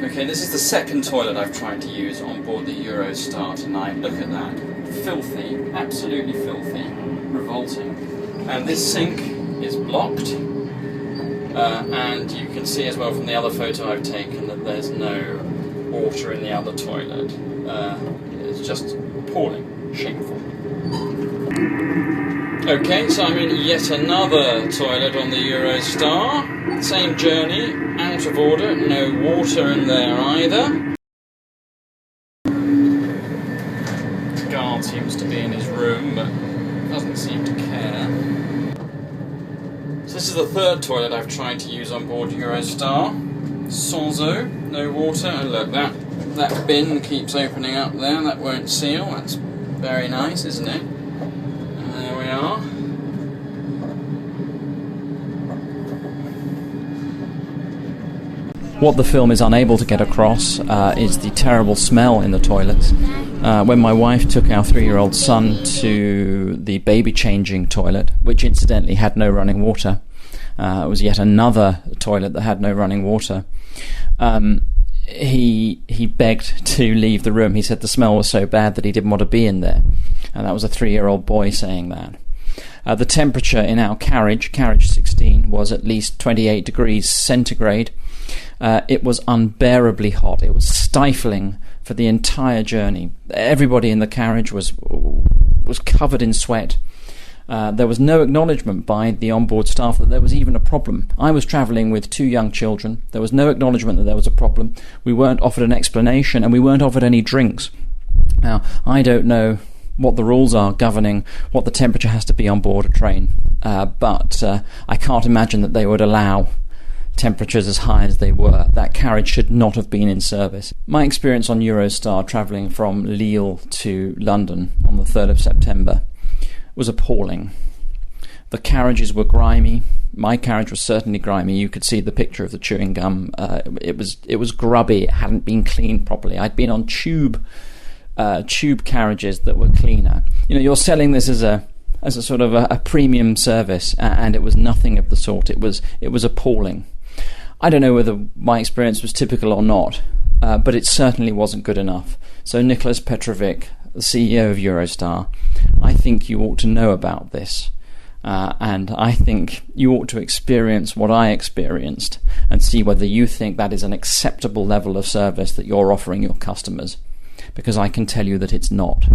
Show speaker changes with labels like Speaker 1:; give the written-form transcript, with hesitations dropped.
Speaker 1: Okay, this is the second toilet I've tried to use on board the Eurostar tonight. Look at that. Filthy, absolutely filthy, revolting. And this sink is blocked, and you can see as well from the other photo I've taken that there's no water in the other toilet. It's just appalling, shameful. Okay, so I'm in yet another toilet on the Eurostar. Same journey, out of order, no water in there either. The guard seems to be in his room, but doesn't seem to care. So this is the third toilet I've tried to use on board Eurostar. Sans eau, no water, and look, that bin keeps opening up there, that won't seal, that's very nice, isn't it? And there we are. What the film is unable to get across is the terrible smell in the toilets. When my wife took our 3-year-old son to the baby changing toilet, which incidentally had no running water, it was yet another toilet that had no running water, he begged to leave the room. He said the smell was so bad that he didn't want to be in there. And that was a 3-year-old boy saying that. The temperature in our carriage 16, was at least 28 degrees centigrade. It was unbearably hot. It was stifling for the entire journey. Everybody in the carriage was covered in sweat. There was no acknowledgement by the onboard staff that there was even a problem. I was travelling with 2 young children. There was no acknowledgement that there was a problem. We weren't offered an explanation, and we weren't offered any drinks. Now, I don't know what the rules are governing what the temperature has to be on board a train, but I can't imagine that they would allow temperatures as high as they were. That carriage should not have been in service. My experience on Eurostar travelling from Lille to London on the 3rd of September was appalling. The carriages were grimy. My carriage was certainly grimy. You could see the picture of the chewing gum. It was grubby. It hadn't been cleaned properly. I'd been on tube carriages that were cleaner. You know, you're selling this as a sort of a premium service, and it was nothing of the sort. It was appalling. I don't know whether my experience was typical or not, but it certainly wasn't good enough. So Nicolas Petrovic, the CEO of Eurostar, I think you ought to know about this, and I think you ought to experience what I experienced and see whether you think that is an acceptable level of service that you're offering your customers, because I can tell you that it's not.